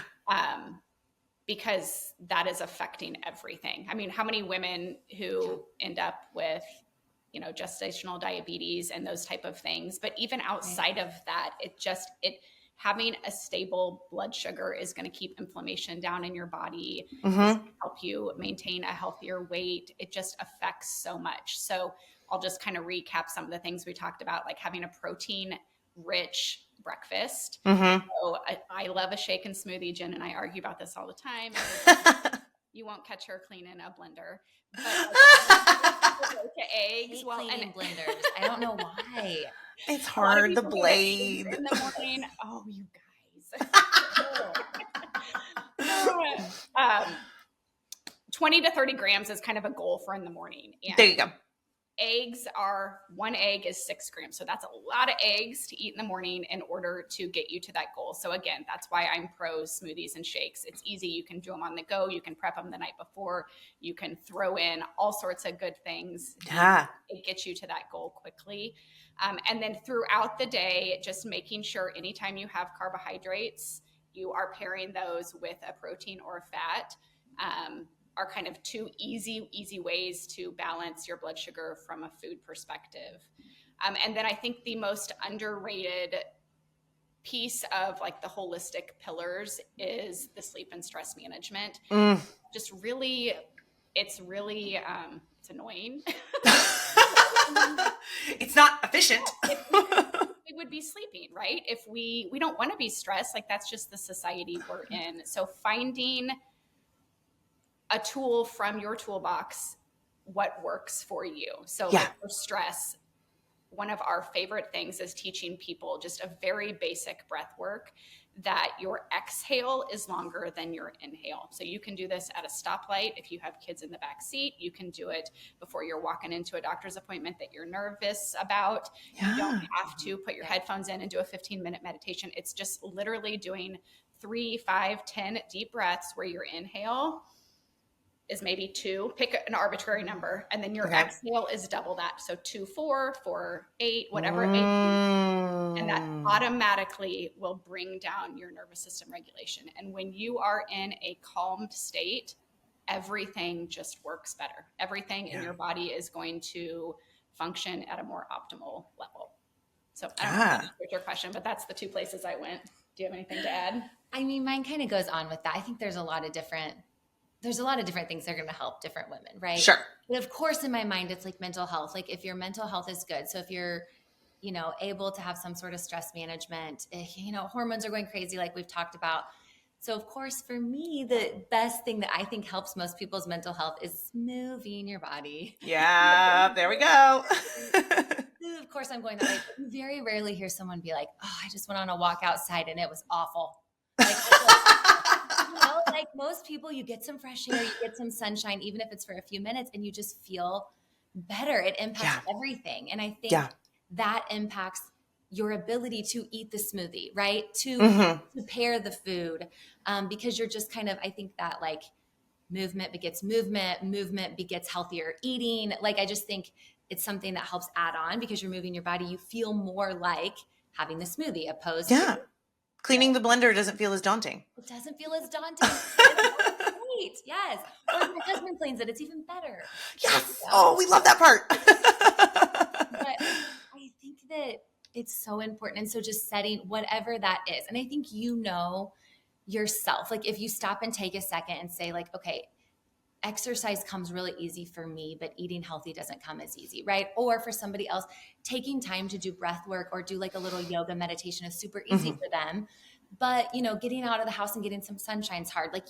Because that is affecting everything. I mean, how many women who end up with, gestational diabetes and those type of things, but even outside of that, having a stable blood sugar is going to keep inflammation down in your body, help you maintain a healthier weight. It just affects so much. So I'll just kind of recap some of the things we talked about, like having a protein rich breakfast. So I love a shake and smoothie. Jen and I argue about this all the time. You won't catch her cleaning a blender. But to eggs, cleaning blenders. I don't know why. It's hard, the blade. In the morning. Oh, you guys. 20 to 30 grams is kind of a goal for in the morning. And There you go. eggs are, one egg is 6 grams. So that's a lot of eggs to eat in the morning in order to get you to that goal. So again, that's why I'm pro smoothies and shakes. It's easy. You can do them on the go. You can prep them the night before. You can throw in all sorts of good things. Yeah. It gets you to that goal quickly. And then throughout the day, just making sure anytime you have carbohydrates, you are pairing those with a protein or a fat. Are kind of two easy ways to balance your blood sugar from a food perspective. And then I think the most underrated piece of like the holistic pillars is the sleep and stress management. Just really, it's annoying. It's not efficient. We would be sleeping, right? If we don't want to be stressed, like that's just the society we're in. So finding a tool from your toolbox, what works for you. So like for stress, one of our favorite things is teaching people just a very basic breath work that your exhale is longer than your inhale. So you can do this at a stoplight. If you have kids in the back seat, you can do it before you're walking into a doctor's appointment that you're nervous about. You don't have to put your headphones in and do a 15-minute meditation. It's just literally doing 3, 5, 10 deep breaths where your inhale is maybe 2, pick an arbitrary number, and then your exhale is double that. So 2, 4, 4, 8, whatever it may be. And that automatically will bring down your nervous system regulation. And when you are in a calmed state, everything just works better. Everything in your body is going to function at a more optimal level. So I don't know if that's your question, but that's the 2 places I went. Do you have anything to add? I mean, mine kind of goes on with that. I think there's a lot of different things that are going to help different women, right? Sure. But of course, in my mind, it's like mental health. Like if your mental health is good, so if you're, able to have some sort of stress management, hormones are going crazy, like we've talked about. So of course, for me, the best thing that I think helps most people's mental health is moving your body. Yeah, there we go. Of course, I'm going that way. But you very rarely hear someone be like, "Oh, I just went on a walk outside and it was awful." Like most people, you get some fresh air, you get some sunshine, even if it's for a few minutes, and you just feel better. It impacts everything. And I think that impacts your ability to eat the smoothie, right? To pair the food, because you're just kind of, I think that like movement begets movement begets healthier eating. Like, I just think it's something that helps add on because you're moving your body. You feel more like having the smoothie opposed to cleaning the blender doesn't feel as daunting. It doesn't feel as daunting. Great. Yes. Or if my husband cleans it, it's even better. Yes. Oh, we love that part. But I think that it's so important. And so just setting whatever that is. And I think yourself, like if you stop and take a second and say like, okay, exercise comes really easy for me, but eating healthy doesn't come as easy, right? Or for somebody else, taking time to do breath work or do like a little yoga meditation is super easy for them. But, getting out of the house and getting some sunshine's hard. Like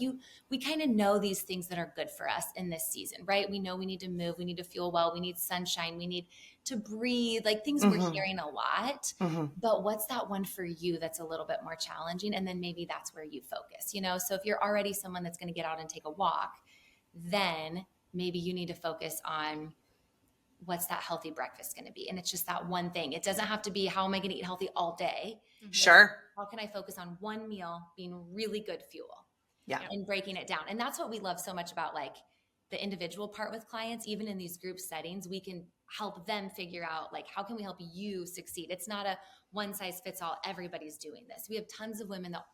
we kind of know these things that are good for us in this season, right? We know we need to move, we need to fuel well, we need sunshine, we need to breathe, like things we're hearing a lot. But what's that one for you that's a little bit more challenging? And then maybe that's where you focus, So if you're already someone that's going to get out and take a walk, then maybe you need to focus on what's that healthy breakfast going to be. And it's just that one thing. It doesn't have to be, how am I going to eat healthy all day? Sure. How can I focus on one meal being really good fuel? Yeah. And breaking it down. And that's what we love so much about like the individual part with clients. Even in these group settings, we can help them figure out like, how can we help you succeed? It's not a one size fits all. Everybody's doing this. We have tons of women that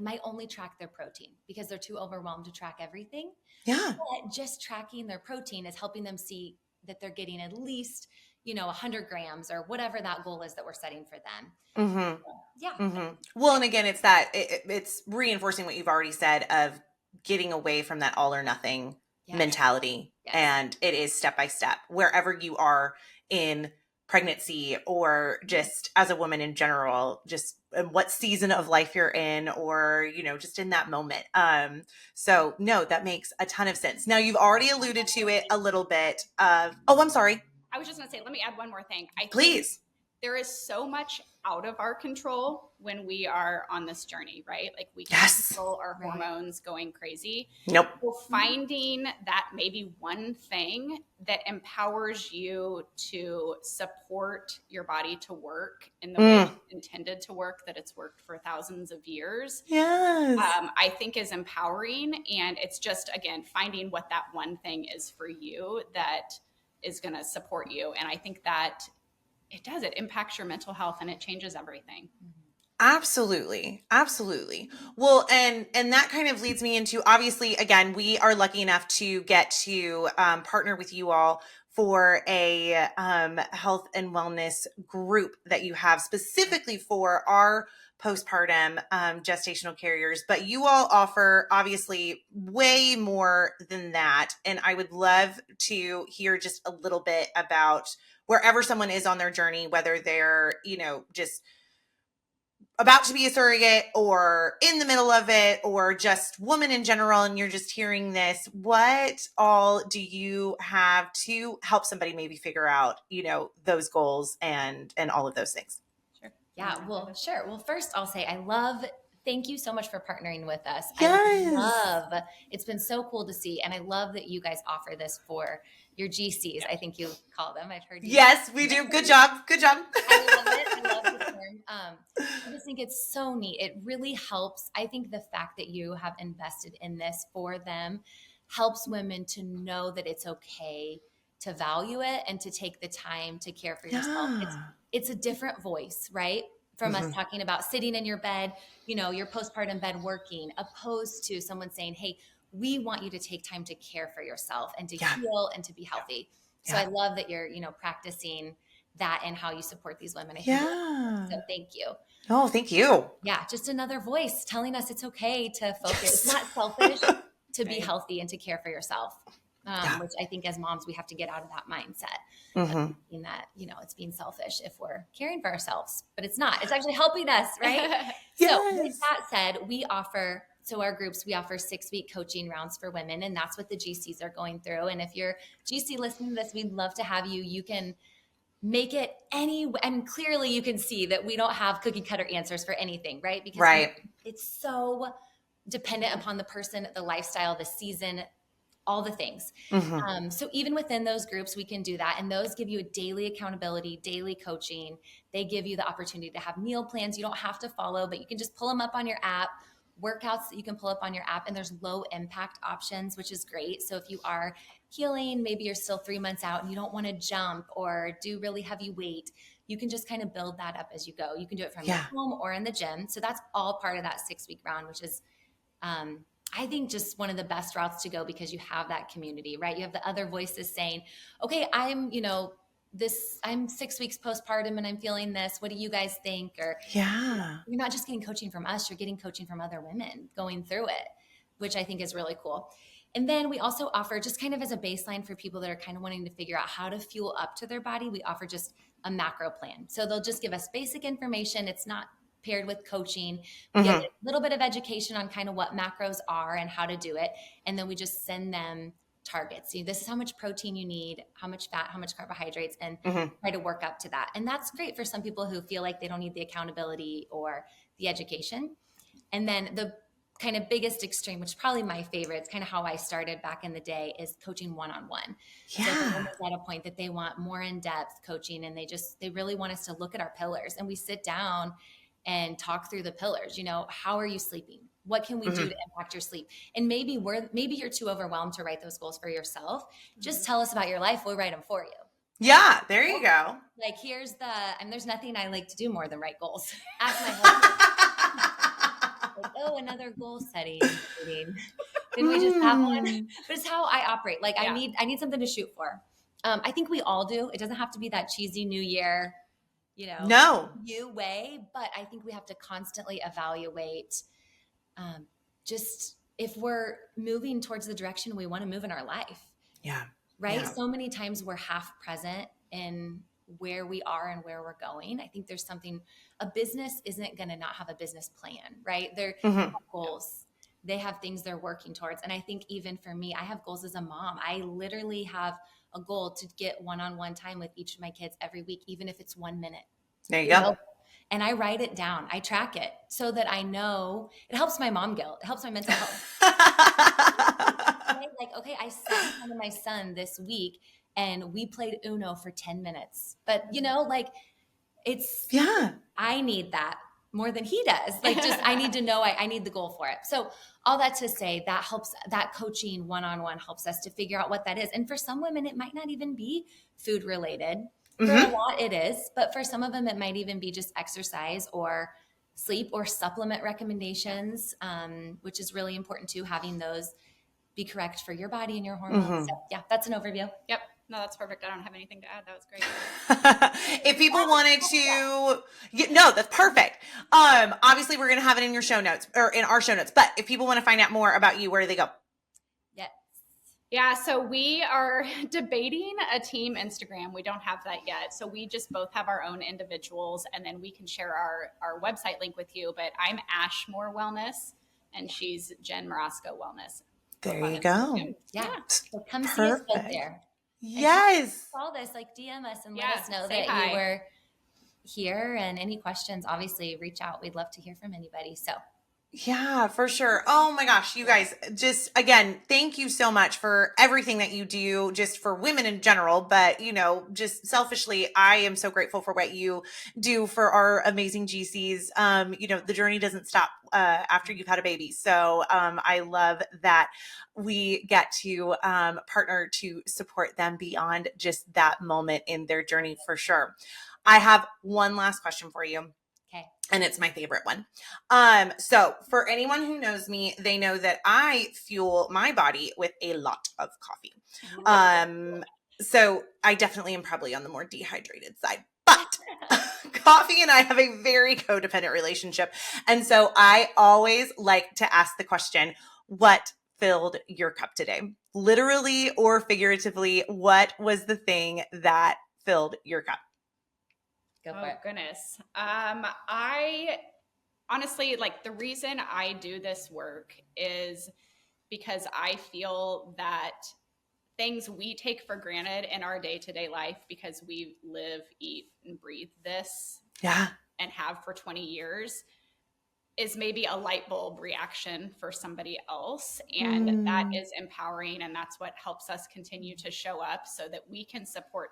might only track their protein because they're too overwhelmed to track everything. Yeah. But just tracking their protein is helping them see that they're getting at least, 100 grams or whatever that goal is that we're setting for them. Well, and again, it's that it's reinforcing what you've already said of getting away from that all or nothing mentality. Yes. And it is step by step wherever you are in pregnancy or just as a woman in general, just what season of life you're in or, just in that moment. So no, that makes a ton of sense. Now you've already alluded to it a little bit of, I'm sorry. I was just going to say, let me add one more thing. Please. there is so much out of our control when we are on this journey, right? Like we can't Yes. control our Right. hormones going crazy. Nope. So finding that maybe one thing that empowers you to support your body to work in the way it's intended to work, that it's worked for thousands of years, Yes. I think is empowering. And it's just, again, finding what that one thing is for you that is going to support you. And I think that it impacts your mental health and it changes everything. Absolutely. Absolutely. Well, and that kind of leads me into, obviously, again, we are lucky enough to get to partner with you all for a health and wellness group that you have specifically for our postpartum gestational carriers. But you all offer obviously way more than that. And I would love to hear just a little bit about wherever someone is on their journey, whether they're, just about to be a surrogate or in the middle of it or just woman in general, and you're just hearing this, what all do you have to help somebody maybe figure out, those goals and all of those things? Sure. Yeah, well, sure. Well, first I'll say thank you so much for partnering with us. Yes. It's been so cool to see. And I love that you guys offer this for your GCs. I think you call them. I've heard you. Yes, we do. Good job. Good job. I love it. I love the term. I just think it's so neat. It really helps. I think the fact that you have invested in this for them helps women to know that it's okay to value it and to take the time to care for yourself. It's a different voice, right? From us talking about sitting in your bed, your postpartum bed working, opposed to someone saying, hey, we want you to take time to care for yourself and to heal and to be healthy. So I love that you're, practicing that and how you support these women. I think so thank you. Oh, thank you. Yeah. Just another voice telling us it's okay to focus. It's not selfish to be healthy and to care for yourself. Which I think as moms, we have to get out of that mindset of thinking that, it's being selfish if we're caring for ourselves, but it's not. It's actually helping us, right? So with that said, our groups, we offer 6-week coaching rounds for women, and that's what the GCs are going through. And if you're GC listening to this, we'd love to have you. You can make it and clearly you can see that we don't have cookie cutter answers for anything, right? Because it's so dependent upon the person, the lifestyle, the season, all the things. So even within those groups, we can do that. And those give you a daily accountability, daily coaching. They give you the opportunity to have meal plans. You don't have to follow, but you can just pull them up on your app, workouts that you can pull up on your app. And there's low impact options, which is great. So if you are healing, maybe you're still 3 months out and you don't want to jump or do really heavy weight, you can just kind of build that up as you go. You can do it from your home or in the gym. So that's all part of that 6-week round, which is, I think, just one of the best routes to go because you have that community, right? You have the other voices saying, okay, I'm 6 weeks postpartum and I'm feeling this. What do you guys think? Or you're not just getting coaching from us, you're getting coaching from other women going through it, which I think is really cool. And then we also offer, just kind of as a baseline for people that are kind of wanting to figure out how to fuel up to their body, we offer just a macro plan. So they'll just give us basic information. It's not paired with coaching. We get a little bit of education on kind of what macros are and how to do it. And then we just send them targets. See, this is how much protein you need, how much fat, how much carbohydrates, and try to work up to that. And that's great for some people who feel like they don't need the accountability or the education. And then the kind of biggest extreme, which is probably my favorite, it's kind of how I started back in the day, is coaching one-on-one. So someone is at a point that they want more in-depth coaching and they really want us to look at our pillars, and we sit down and talk through the pillars. How are you sleeping? What can we do to impact your sleep? And maybe you're too overwhelmed to write those goals for yourself. Just tell us about your life. We'll write them for you. Yeah, there you go. Like, there's nothing I like to do more than write goals. Ask my husband. Like, another goal setting meeting. Didn't we just have one? But it's how I operate. Like, I need something to shoot for. I think we all do. It doesn't have to be that cheesy New Year, new way, but I think we have to constantly evaluate just if we're moving towards the direction we want to move in our life. Yeah. Right. Yeah. So many times we're half present in where we are and where we're going. I think there's a business isn't going to not have a business plan, right? They're goals. They have things they're working towards. And I think even for me, I have goals as a mom. I literally have a goal to get one-on-one time with each of my kids every week, even if it's 1 minute. There you You go. know? And I write it down. I track it so that I know. It helps my mom guilt. It helps my mental health. Right? Like, okay, I sat in front of my son this week and we played Uno for 10 minutes. But, like it's, Yeah. I need that more than he does. Like, just, I need to know, I need the goal for it. So all that to say, that helps, that coaching one-on-one helps us to figure out what that is. And for some women, it might not even be food related. For a lot it is, but for some of them, it might even be just exercise or sleep or supplement recommendations, which is really important too, having those be correct for your body and your hormones. So yeah, that's an overview. Yep. No, that's perfect. I don't have anything to add. That was great. If people wanted to, no, that's perfect. Obviously we're going to have it in your show notes or in our show notes, but if people want to find out more about you, where do they go? Yes. Yeah, so we are debating a team Instagram. We don't have that yet. So we just both have our own individuals, and then we can share our website link with you. But I'm Ashmore Wellness, and she's Jenn Marasco Wellness. There you go. Yeah. So come see us both there. Yes. Call this, like DM us and let us know that you were here, and any questions, obviously reach out. We'd love to hear from anybody. So yeah, for sure. Oh my gosh, you guys, just again, thank you so much for everything that you do just for women in general. But, just selfishly, I am so grateful for what you do for our amazing GCs. The journey doesn't stop after you've had a baby. So I love that we get to partner to support them beyond just that moment in their journey for sure. I have one last question for you. Okay. And it's my favorite one. So for anyone who knows me, they know that I fuel my body with a lot of coffee. So I definitely am probably on the more dehydrated side, but coffee and I have a very codependent relationship. And so I always like to ask the question, what filled your cup today? Literally or figuratively, what was the thing that filled your cup? Go for it. Goodness. I honestly, the reason I do this work is because I feel that things we take for granted in our day-to-day life, because we live, eat, and breathe this, and have for 20 years, is maybe a light bulb reaction for somebody else. And that is empowering. And that's what helps us continue to show up so that we can support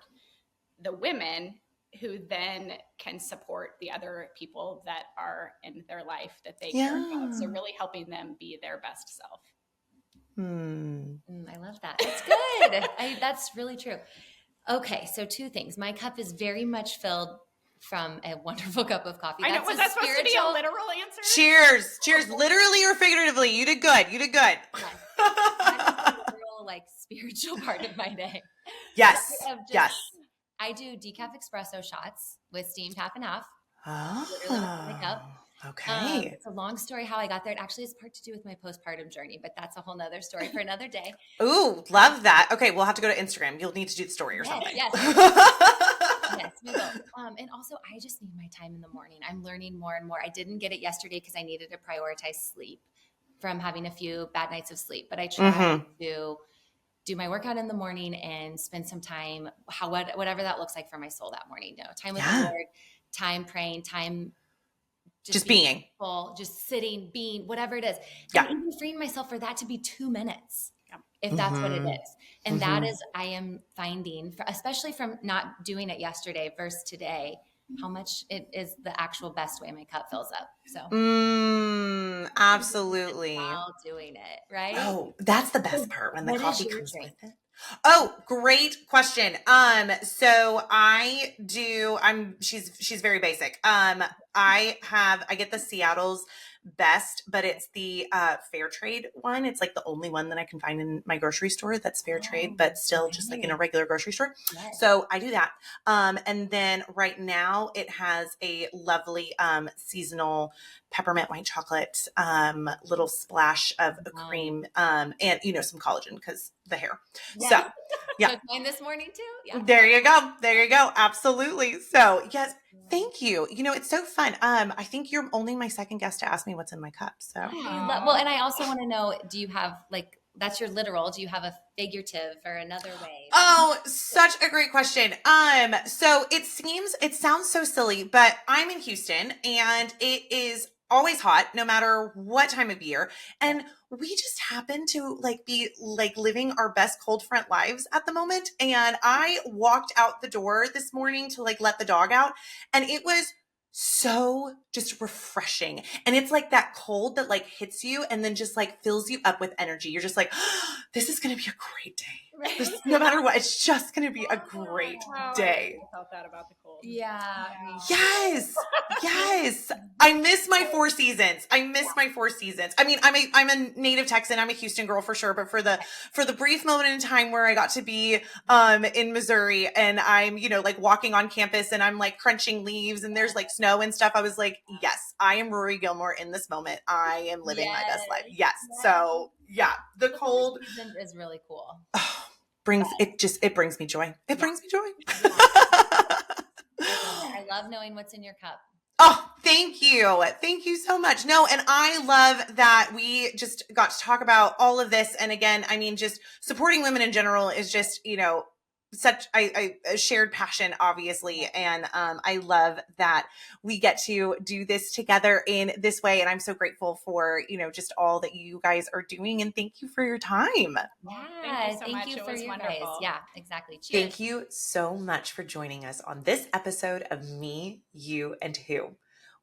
the women who then can support the other people that are in their life that they care about. So really helping them be their best self. I love that. That's good. That's really true. Okay. So 2 things. My cup is very much filled from a wonderful cup of coffee. I know. Was that supposed to be a literal answer? Cheers. Cheers. Literally or figuratively. You did good. You did good. Yes. That is the literal, spiritual part of my day. Yes. Yes. I do decaf espresso shots with steamed half and half. Oh, literally my cup. Okay. It's a long story how I got there. It actually has part to do with my postpartum journey, but that's a whole nother story for another day. Ooh, love that. Okay, we'll have to go to Instagram. You'll need to do the story or something. Yes, yes, we will. And also, I just need my time in the morning. I'm learning more and more. I didn't get it yesterday because I needed to prioritize sleep from having a few bad nights of sleep, but I tried to do my workout in the morning and spend some time, whatever that looks like for my soul that morning. Time with the Lord, time praying, time just being, people, just sitting, being, whatever it is. Yeah. And even freeing myself for that to be 2 minutes, if that's what it is. And that is, I am finding, especially from not doing it yesterday versus today, how much it is the actual best way my cup fills up. So absolutely. While doing it, right? Oh, that's the best part when the coffee comes with it. Oh, great question. So she's very basic. I get the Seattle's Best, but it's the fair trade one. It's the only one that I can find in my grocery store that's fair trade, but still just in a regular grocery store. Yes. So I do that. And then right now it has a lovely seasonal peppermint white chocolate, little splash of cream, and some collagen because the hair. Yes. So yeah. Mine this morning too. Yeah. There you go. Absolutely. So yes. Thank you. It's so fun. I think you're only my second guest to ask me what's in my cup. So well, and I also want to know, do you have That's your literal. Do you have a figurative or another way? Oh, such a great question. So it sounds so silly, but I'm in Houston and it is always hot no matter what time of year. And we just happen to be living our best cold front lives at the moment. And I walked out the door this morning to let the dog out, and it was so just refreshing. And it's like that cold that hits you and then just fills you up with energy. You're just like, oh, this is going to be a great day. No matter what, it's just going to be a great day. I felt that about the cold. Yeah. Yes. Yes. I miss my four seasons. I mean, I'm a native Texan. I'm a Houston girl for sure. But for the brief moment in time where I got to be in Missouri, and I'm, walking on campus and I'm crunching leaves and there's snow and stuff, I was like, yes, I am Rory Gilmore in this moment. I am living my best life. Yes. So yeah, the cold season is really cool. brings me joy. It brings me joy. I love knowing what's in your cup. Oh, thank you. Thank you so much. No, and I love that we just got to talk about all of this. And again, I mean, just supporting women in general is just, such a shared passion, obviously. And I love that we get to do this together in this way. And I'm so grateful for, just all that you guys are doing. And thank you for your time. Yeah, thank you for your guys. Yeah, exactly. Cheers. Thank you so much for joining us on this episode of Me, You, and Who.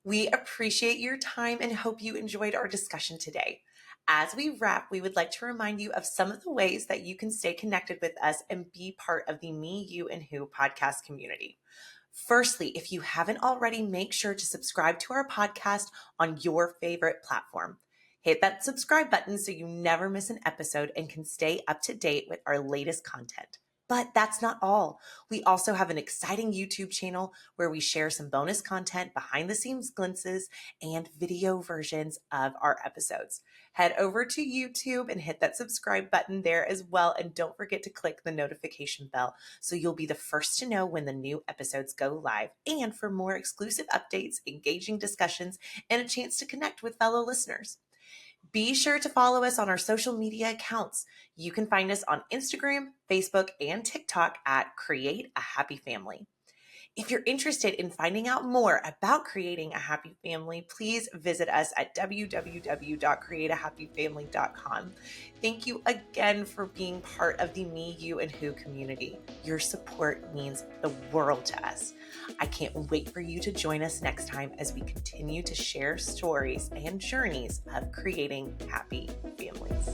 We appreciate your time and hope you enjoyed our discussion today. As we wrap, we would like to remind you of some of the ways that you can stay connected with us and be part of the Me, You, and Who podcast community. Firstly, if you haven't already, make sure to subscribe to our podcast on your favorite platform. Hit that subscribe button so you never miss an episode and can stay up to date with our latest content. But that's not all. We also have an exciting YouTube channel where we share some bonus content, behind the scenes glimpses, and video versions of our episodes. Head over to YouTube and hit that subscribe button there as well. And don't forget to click the notification bell so you'll be the first to know when the new episodes go live. And for more exclusive updates, engaging discussions, and a chance to connect with fellow listeners. Be sure to follow us on our social media accounts. You can find us on Instagram, Facebook, and TikTok at Create a Happy Family. If you're interested in finding out more about creating a happy family, please visit us at www.createahappyfamily.com. Thank you again for being part of the Me, You, and Who community. Your support means the world to us. I can't wait for you to join us next time as we continue to share stories and journeys of creating happy families.